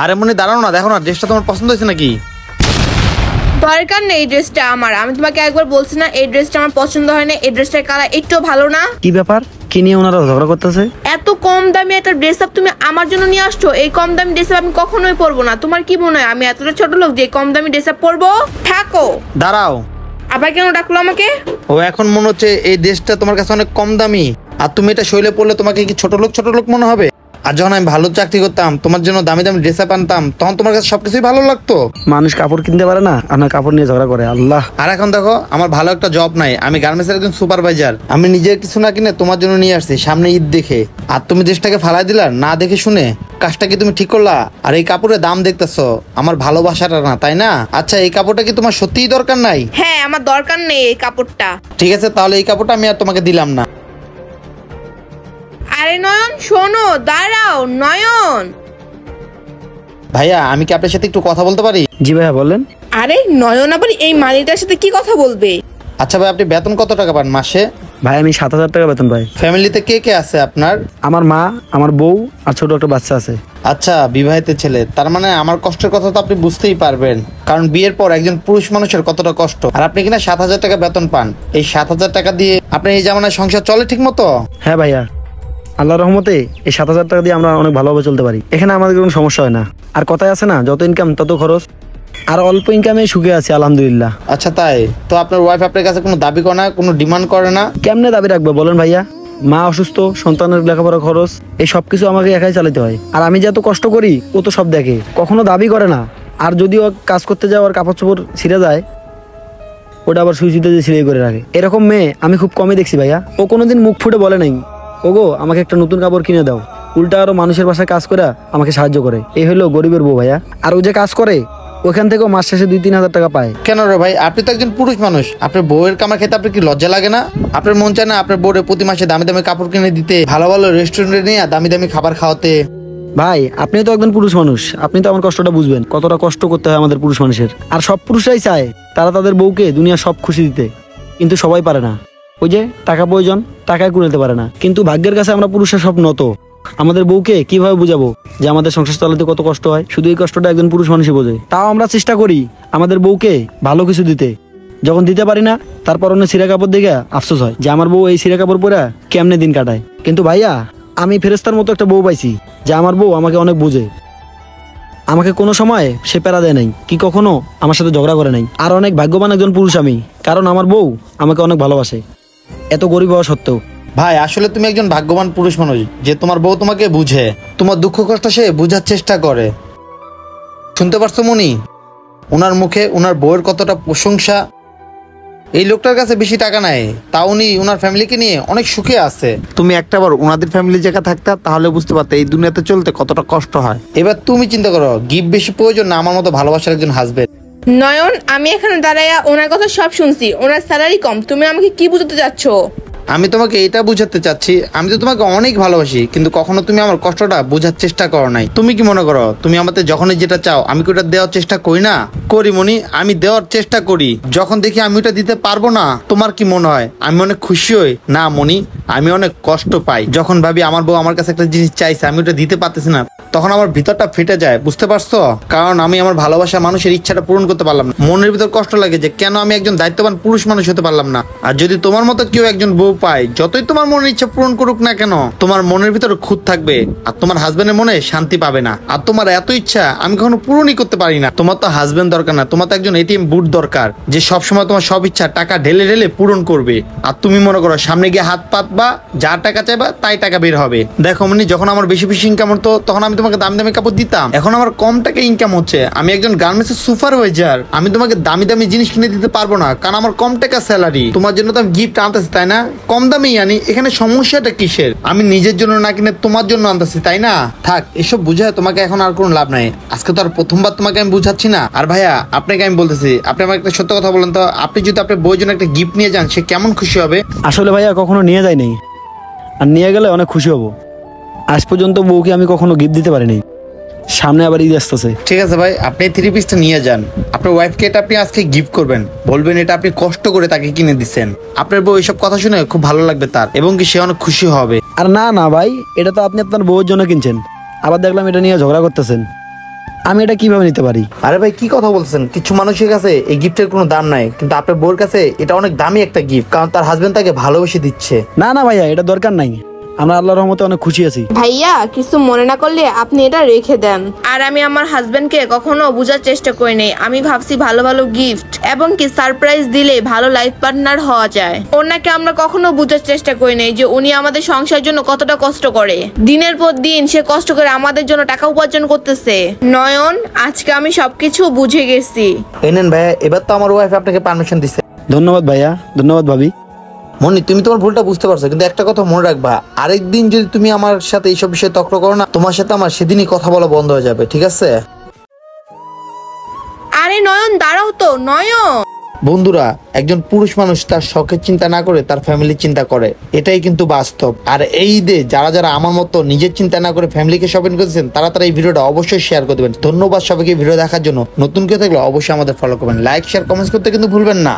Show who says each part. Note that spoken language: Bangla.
Speaker 1: আরে মনি দাঁড়াও না, দেখো না ড্রেসটা তোমার পছন্দ হয়েছে নাকি?
Speaker 2: দরকার নেই, এই ড্রেসটা আমার। আমি তোমাকে একবার বলছি না এই ড্রেসটা আমার পছন্দ হয় না, এই ড্রেসটার কালার একটু ভালো না।
Speaker 3: কি ব্যাপার, কি নিয়ে ওনারা ঝগড়া করতেছে?
Speaker 2: এত কম দামি একটা ড্রেস আপ তুমি আমার জন্য নিয়ে আসছো। এই কম দামি ড্রেস আপ আমি কখনোই পরবো না। তোমার কি মনে হয় আমি এতটা ছোট লোক যে কম দামি ড্রেস আপ পরবো? থাকো।
Speaker 1: দাঁড়াও,
Speaker 2: আবার কেন ডাকলো আমাকে?
Speaker 1: ও এখন মনে হচ্ছে এই ড্রেসটা তোমার কাছে অনেক কম দামি, আর তুমি এটা শৈলে পড়লে তোমাকে কি ছোট লোক মনে হবে? আর যখন আমি ভালো চাকরি করতাম, তোমার জন্য দামি দামি ড্রেস আপ আনতাম, তখন তোমার কাছে সবকিছুই ভালো লাগতো।
Speaker 3: মানুষ কাপড় কিনতে পারে না আর না কাপড় নিয়ে ঝগড়া করে। আল্লাহ।
Speaker 1: আর এখন দেখো আমার ভালো একটা জব নাই, আমি গার্মেন্টসের একজন সুপারভাইজার। আমি নিজের কিছু না কিনে তোমার জন্য নিয়ে আসছি সামনে ঈদ দেখে, আর তুমি ড্রেসটাকে ফালাই দিলা না দেখে শুনে। কাজটা কি তুমি ঠিক করলা? আর এই কাপড়ের দাম দেখতেছো, আমার ভালোবাসাটা না, তাই না? আচ্ছা এই কাপড়টা কি তোমার সত্যিই দরকার নাই?
Speaker 2: হ্যাঁ, আমার দরকার নেই এই কাপড়টা।
Speaker 1: ঠিক আছে, তাহলে এই কাপড়টা আমি আর তোমাকে দিলাম না।
Speaker 2: আরে নয়ন শোনো, দাঁড়াও নয়ন।
Speaker 1: ভাইয়া আমি কি আপনার সাথে একটু কথা বলতে পারি?
Speaker 3: জি ভাইয়া বলেন।
Speaker 2: আরে নয়ন আবার এই মালিটার সাথে কি কথা বলবে?
Speaker 1: আচ্ছা ভাই, আপনি বেতন কত টাকা পান মাসে?
Speaker 3: ভাই আমি 7,000 টাকা বেতন পাই।
Speaker 1: ফ্যামিলিতে কে কে আছে আপনার?
Speaker 3: আমার মা, আমার বউ আর ছোট একটা বাচ্চা আছে।
Speaker 1: আচ্ছা, বিবাহিত ছেলে, তার মানে আমার কষ্টের কথা তো আপনি বুঝতেই পারবেন, কারণ বিয়ের পর একজন পুরুষ মানুষের কতটা কষ্ট। আর আপনি কিনা 7,000 টাকা বেতন পান, এই 7,000 টাকা দিয়ে আপনার এই জামানায় সংসার চলে ঠিক মতো?
Speaker 3: হ্যাঁ ভাইয়া, আল্লাহর রহমতে এই 7,000 টাকা দিয়ে আমরা অনেক ভালোভাবে চলতে পারি। এখানে আমাদের কোনো সমস্যা হয় না। আর কথায় আছে না, যত ইনকাম তত খরচ। আর অল্প ইনকামে সুখে আছি আলহামদুলিল্লাহ।
Speaker 1: আচ্ছা তাই তো, আপনার ওয়াইফ আপনার কাছে কোনো দাবি করে না, কোনো ডিমান্ড করে না?
Speaker 3: কেমনে দাবি রাখবো বলেন ভাইয়া? মা অসুস্থ, সন্তানের লেখাপড়া খরচ, এই সবকিছু আমাকে একাই চালাতে হয়। আর আমি যে এত কষ্ট করি ও তো সব দেখে, কখনো দাবি করে না। আর যদিও কাজ করতে যাওয়ার কাপড় চোপড় ছিঁড়ে যায়, ওটা আবার সুইচিতে যে সিলাই করে রাখে। এরকম মেয়ে আমি খুব কমই দেখছি ভাইয়া। ও কোনোদিন মুখ ফুটে বলে নাই ওগো আমাকে একটা নতুন কাপড় কিনে দাও। উল্টা আরো মানুষের বাসায় কাজ করে আমাকে সাহায্য করে। এই হলো গরিবের বউ ভাইয়া। আর ও যে কাজ করে ওখান থেকেও মাস শেষে 2-3 হাজার টাকা পায়।
Speaker 1: কেন রে ভাই, আপনি তো একজন পুরুষ মানুষ, আপনার বউয়ের কামার খেতে আপনার কি লজ্জা লাগে না? আপনার মন চায় না আপনার বউরে প্রতি মাসে দামি দামি কাপড় কিনে দিতে, ভালো ভালো রেস্টুরেন্টে নিয়ে দামি দামি খাবার খাওয়াতে?
Speaker 3: ভাই আপনি তো একজন পুরুষ মানুষ, আপনি তো আমার কষ্টটা বুঝবেন, কতটা কষ্ট করতে হয় আমাদের পুরুষ মানুষের। আর সব পুরুষরাই চায় তারা তাদের বউকে দুনিয়া সব খুশি দিতে, কিন্তু সবাই পারে না। ওই যে টাকা প্রয়োজন, টাকায় কুড়াতে পারে না। কিন্তু ভাগ্যের কাছে আমরা পুরুষরা সব নত। আমাদের বউকে কিভাবে বুঝাবো যে আমাদের সংসার চালাতে কত কষ্ট হয়? শুধু এই কষ্টটা একজন পুরুষ মানুষই বোঝে। তাও আমরা চেষ্টা করি আমাদের বউকে ভালো কিছু দিতে। যখন দিতে পারি না, তারপর অন্য ছিঁড়া কাপড় দেখে আফসোস হয় যে আমার বউ এই ছিঁড়া কাপড় পরে কেমনে দিন কাটায়। কিন্তু ভাইয়া আমি ফেরেস্তার মতো একটা বউ পাইছি, যে আমার বউ আমাকে অনেক বোঝে। আমাকে কোনো সময় সে প্যারা দেয় নাই, কি কখনো আমার সাথে ঝগড়া করে নাই। আর অনেক ভাগ্যবান একজন পুরুষ আমি, কারণ আমার বউ আমাকে অনেক ভালোবাসে, এত গরিব হওয়া সত্ত্বেও।
Speaker 1: ভাই আসলে তুমি একজন ভাগ্যবান পুরুষ মানুষ যে তোমার বউ তোমাকে বুঝে, তোমার দুঃখ কষ্ট সে বুঝার চেষ্টা করে। শুনতে পারছো মনি? ওনার মুখে ওনার বউয়ের কতটা প্রশংসা। এই লোকটার কাছে বেশি টাকা নাই, তা উনি ওনার ফ্যামিলিকে নিয়ে অনেক সুখে আছে। তুমি একটাবার ওনাদের ফ্যামিলি জায়গা থাকতা, তাহলে বুঝতে পারতে এই দুনিয়াতে চলতে কতটা কষ্ট হয়। এবার তুমি চিন্তা করো, গিফট বেশি প্রয়োজন না আমার মতো ভালোবাসার একজন হাজবেন্ড?
Speaker 2: নয়ন আমি এখানে দাঁড়াইয়া ওনার কথা সব শুনছি, ওনার স্যালারি কম, তুমি আমাকে কি বুঝাতে চাচ্ছ?
Speaker 1: আমি তোমাকে এটা বুঝাতে চাচ্ছি, আমি তো তোমাকে অনেক ভালোবাসি, কিন্তু কখনো তুমি আমার কষ্টটা বোঝার চেষ্টা করো নাই। তুমি কি মনে করো তুমি আমাদের যখনই যেটা চাও আমি কি ওটা দেওয়ার চেষ্টা করি না? করি মনি, আমি দেওয়ার চেষ্টা করি। যখন দেখি আমি ওটা দিতে পারবো না, তোমার কি মনে হয় আমি অনেক খুশি হই? না মনি, আমি অনেক কষ্ট পাই যখন ভাবি আমার বউ আমার কাছে একটা জিনিস চাইছে আমি ওটা দিতে পারতেছি না, তখন আমার ভিতরটা ফেটে যায়। বুঝতে পারছো? কারণ আমি আমার ভালোবাসা মানুষের ইচ্ছাটা পূরণ করতে পারলাম না। মনের ভিতর কষ্ট লাগে যে কেন আমি একজন দায়িত্ববান পুরুষ মানুষ হতে পারলাম না। আর যদি তোমার মতো কেউ একজন বউ পায়, যতই তোমার মনের ইচ্ছা পূরণ করুক না কেন, তোমার মনের ভিতরে খুঁত থাকবে আর তোমার হাজবেন্ডের মনে শান্তি পাবে না। আর তোমার এত ইচ্ছা আমি কখনো পূরণই করতে পারি না। তোমার তো হাজবেন্ড দরকার না, তোমার তো একজন এটিএম বুট দরকার, যে সবসময় তোমার সব ইচ্ছা টাকা ঢেলে ঢেলে পূরণ করবে। আর তুমি মনে করো সামনে গিয়ে হাত পাতবা, যা টাকা চাইবা তাই টাকা বের হবে। দেখো মনি, যখন আমার বেশি বেশি ইনকাম হতো তখন আমি তোমাকে দামি দামি কাপড় দিতাম, এখন আমার কম টাকা ইনকাম হচ্ছে, আমি একজন গার্মেন্টস এর সুপারভাইজার, আমি তোমাকে দামি দামি জিনিস কিনে দিতে পারবো না, কারণ আমার কম টাকা স্যালারি। তোমার জন্য তো আমি গিফট আনতেছি তাই না, কম দামেই আনি, এখানে সমস্যাটা কিসের? আমি নিজের জন্য না কিনে তোমার জন্য আনতেছি তাই না? থাক এসব বুঝায় তোমাকে এখন আর কোনো লাভ নাই। আজকে তো আর প্রথমবার তোমাকে আমি বুঝাচ্ছি না। আর ভাইয়া আপনাকে আমি বলতেছি, আপনি আমাকে একটা সত্য কথা বলেন তো, আপনি যদি আপনার বউয়ের জন্য একটা গিফট নিয়ে যান সে কেমন খুশি হবে?
Speaker 3: আসলে ভাইয়া কখনো নিয়ে যায়নি, আর নিয়ে গেলে অনেক খুশি হব। আজ পর্যন্ত বউকে আমি কখনো গিফট দিতে পারিনি, সামনে আবার ঈদ আসতেছে।
Speaker 1: ঠিক আছে ভাই, আপনি 3 পিসটা নিয়ে যান, আপনার ওয়াইফকে এটা আপনি আজকে গিফট করবেন, বলবেন এটা আপনি কষ্ট করে তাকে কিনে দিচ্ছেন। আপনার বউ এইসব কথা শুনে খুব ভালো লাগবে তার, এবং কি সে অনেক খুশি হবে।
Speaker 3: আর না না ভাই, এটা তো আপনি আপনার বউয়ের জন্য কিনছেন, আবার দেখলাম এটা নিয়ে ঝগড়া করতেছেন। আমি এটা কিভাবে নিতে পারি?
Speaker 1: আরে ভাই কি কথা বলছেন, কিছু মানুষের কাছে এই গিফটের কোনো দাম নাই, কিন্তু আপনার বউর কাছে এটা অনেক দামি একটা গিফট, কারণ তার হাজবেন্ড তাকে ভালোবেসে দিচ্ছে।
Speaker 3: না না ভাইয়া, এটা দরকার নাই। আমরা আল্লাহর রহমতে অনেক খুশি আছি।
Speaker 2: ভাইয়া কিছু মনে না করলে আপনি এটা রেখে দেন। আর আমি আমার হাজবেন্ডকে কখনো বোঝার চেষ্টা করি নাই। আমি ভাবছি ভালো ভালো গিফট এবং কি সারপ্রাইজ দিলে ভালো লাইফ পার্টনার হওয়া যায়। ওনাকে আমরা কখনো বোঝার চেষ্টা করি নাই যে উনি আমাদের সংসারের জন্য কতটা কষ্ট করে। দিনের পর দিন সে কষ্ট করে আমাদের জন্য টাকা উপার্জন করতেছে। নয়ন, আজকে আমি সবকিছু বুঝে গেছি।
Speaker 1: এই নেন ভাইয়া, এবার তো আমার ওয়াইফ আপনাকে পারমিশন দিচ্ছে।
Speaker 3: ধন্যবাদ ভাইয়া, ধন্যবাদ ভাবি।
Speaker 1: মনি, তুমি তোমার ভুলটা বুঝতে পারছো, কিন্তু একটা কথা মনে রাখবা, আরেকদিন যদি তুমি আমার সাথে এইসব বিষয়ে তর্ক করো না, তোমার সাথে আমার সেদিনই কথা বলা বন্ধ হয়ে যাবে, ঠিক আছে?
Speaker 2: আরে নয়ন দাঁড়াও তো, নয়ন।
Speaker 1: বন্ধুরা, একজন পুরুষ মানুষ তার শখের চিন্তা না করে তার ফ্যামিলির চিন্তা করে, এটাই কিন্তু বাস্তব। আর এই ঈদে যারা যারা আমার মতো নিজের চিন্তা না করে ফ্যামিলিকে শপিং করেছেন, তারা এই ভিডিওটা অবশ্যই শেয়ার করে দেবেন। ধন্যবাদ সবাইকে ভিডিও দেখার জন্য। নতুন কেউ থাকলে অবশ্যই আমাদের ফলো করবেন, লাইক শেয়ার কমেন্টস করতে কিন্তু ভুলবেন না।